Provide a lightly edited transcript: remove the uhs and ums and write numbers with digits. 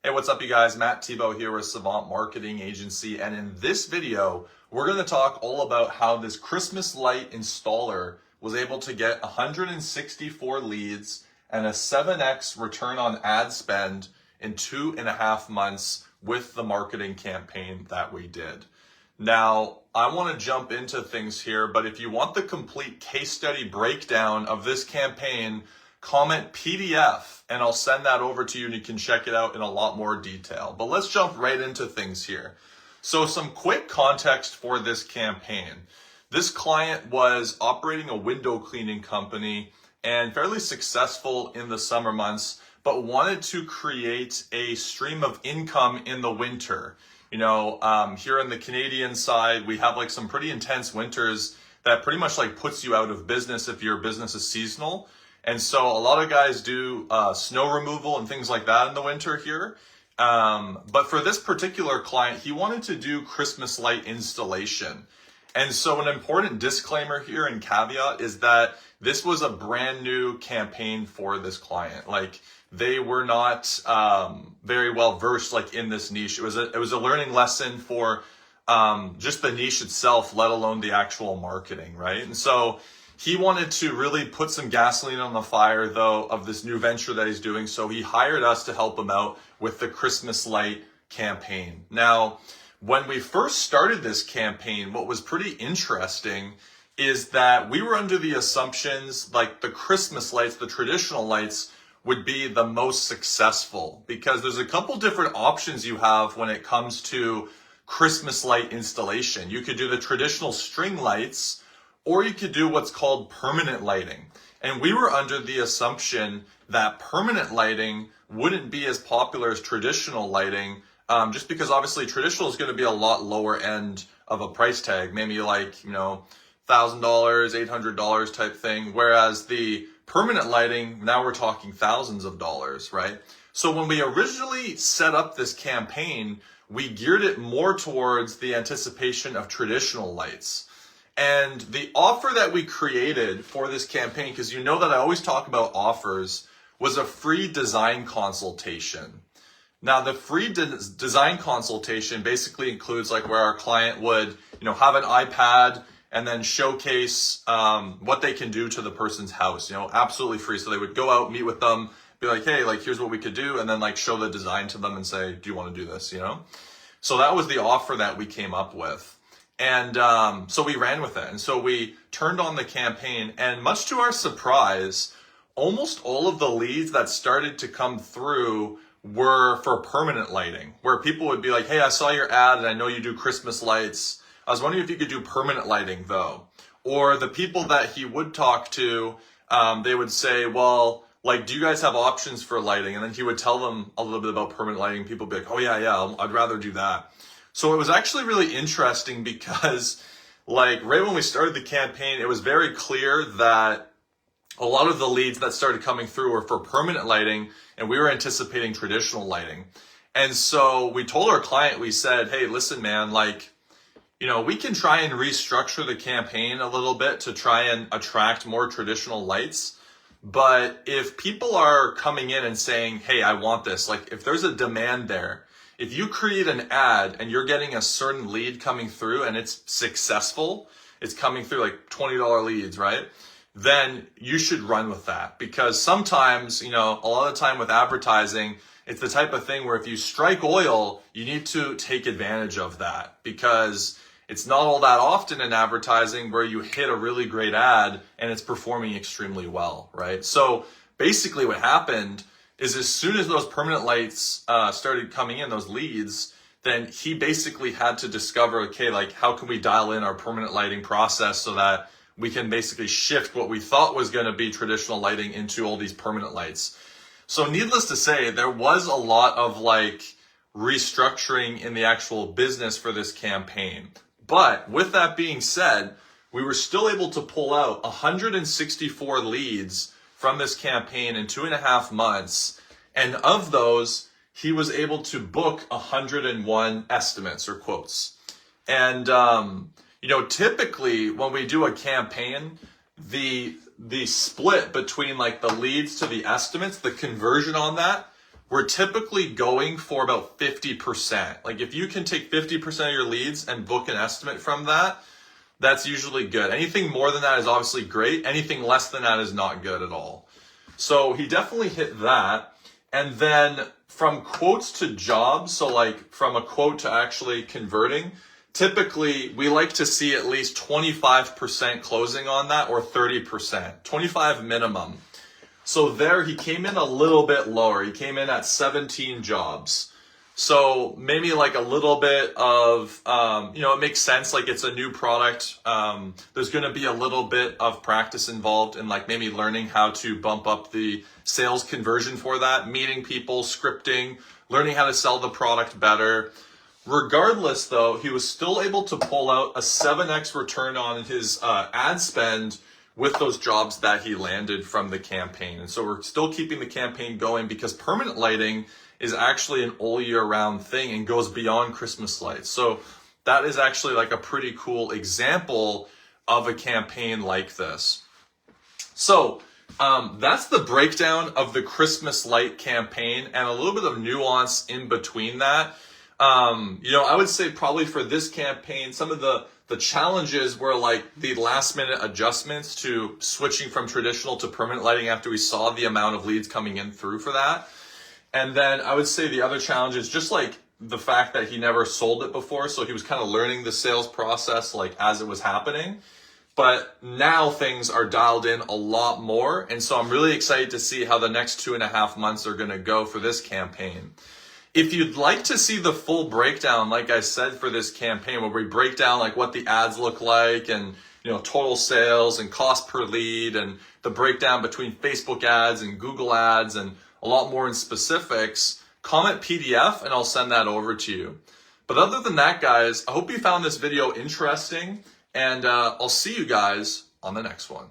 Hey, what's up you guys? Matt Thibeau here with Savant Marketing Agency, and in this video, we're going to talk all about how this Christmas light installer was able to get 164 leads and a 7x return on ad spend in 2.5 months with the marketing campaign that we did. Now, I want to jump into things here, but if you want the complete case study breakdown of this campaign, comment PDF and I'll send that over to you and you can check it out in a lot more detail. But let's jump right into things here. So some quick context for this campaign. This client was operating a window cleaning company and fairly successful in the summer months, but wanted to create a stream of income in the winter. You know, here on the Canadian side, we have like some pretty intense winters that pretty much like puts you out of business if your business is seasonal. And so a lot of guys do snow removal and things like that in the winter here. But for this particular client, he wanted to do Christmas light installation. And so an important disclaimer here and caveat is that this was a brand new campaign for this client. Like they were not very well versed like in this niche. It was a learning lesson for just the niche itself, let alone the actual marketing, right? And so he wanted to really put some gasoline on the fire, though, of this new venture that he's doing. So he hired us to help him out with the Christmas light campaign. Now, when we first started this campaign, what was pretty interesting is that we were under the assumptions like the Christmas lights, the traditional lights, would be the most successful because there's a couple different options you have when it comes to Christmas light installation. You could do the traditional string lights, or you could do what's called permanent lighting. And we were under the assumption that permanent lighting wouldn't be as popular as traditional lighting, just because obviously traditional is going to be a lot lower end of a price tag, maybe like, $1,000, $800 type thing. Whereas the permanent lighting, now we're talking thousands of dollars, right? So when we originally set up this campaign, we geared it more towards the anticipation of traditional lights. And the offer that we created for this campaign, because you know that I always talk about offers, was a free design consultation. Now, the free design consultation basically includes like where our client would, have an iPad and then showcase what they can do to the person's house, absolutely free. So they would go out, meet with them, be like, hey, like here's what we could do, and then like show the design to them and say, do you want to do this, So that was the offer that we came up with. And so we ran with it. And so we turned on the campaign, and much to our surprise, almost all of the leads that started to come through were for permanent lighting, where people would be like, hey, I saw your ad and I know you do Christmas lights. I was wondering if you could do permanent lighting though. Or the people that he would talk to, they would say, well, like, do you guys have options for lighting? And then he would tell them a little bit about permanent lighting. People would be like, oh yeah, I'd rather do that. So it was actually really interesting because like right when we started the campaign, it was very clear that a lot of the leads that started coming through were for permanent lighting and we were anticipating traditional lighting. And so we told our client, we said, hey, listen, man, like, we can try and restructure the campaign a little bit to try and attract more traditional lights. But if people are coming in and saying, hey, I want this, like if there's a demand there, if you create an ad and you're getting a certain lead coming through and it's successful, it's coming through like $20 leads, right? Then you should run with that because sometimes, a lot of the time with advertising, it's the type of thing where if you strike oil, you need to take advantage of that because it's not all that often in advertising where you hit a really great ad and it's performing extremely well, right? So basically what happened is as soon as those permanent lights started coming in, those leads, then he basically had to discover, okay, like how can we dial in our permanent lighting process so that we can basically shift what we thought was going to be traditional lighting into all these permanent lights. So needless to say, there was a lot of like restructuring in the actual business for this campaign. But with that being said, we were still able to pull out 164 leads from this campaign in 2.5 months. And of those, he was able to book 101 estimates or quotes. And, typically when we do a campaign, the split between like the leads to the estimates, the conversion on that we're typically going for about 50%. Like if you can take 50% of your leads and book an estimate from that, that's usually good. Anything more than that is obviously great. Anything less than that is not good at all. So he definitely hit that. And then from quotes to jobs, so like from a quote to actually converting, typically we like to see at least 25% closing on that, or 30%, 25 minimum. So there he came in a little bit lower. He came in at 17 jobs. So maybe like a little bit of, it makes sense. Like it's a new product. There's going to be a little bit of practice involved in like maybe learning how to bump up the sales conversion for that, meeting people, scripting, learning how to sell the product better. Regardless though, he was still able to pull out a 7x return on his ad spend with those jobs that he landed from the campaign. And so we're still keeping the campaign going because permanent lighting is actually an all year round thing and goes beyond Christmas lights. So that is actually like a pretty cool example of a campaign like this. So that's the breakdown of the Christmas light campaign and a little bit of nuance in between that. I would say probably for this campaign, some of the challenges were like the last minute adjustments to switching from traditional to permanent lighting after we saw the amount of leads coming in through for that. And then I would say the other challenge is just like the fact that he never sold it before. So he was kind of learning the sales process like as it was happening. But now things are dialed in a lot more. And so I'm really excited to see how the next 2.5 months are going to go for this campaign. If you'd like to see the full breakdown, like I said, for this campaign, where we break down like what the ads look like and total sales and cost per lead and the breakdown between Facebook ads and Google ads and a lot more in specifics, comment PDF and I'll send that over to you. But other than that, guys, I hope you found this video interesting and I'll see you guys on the next one.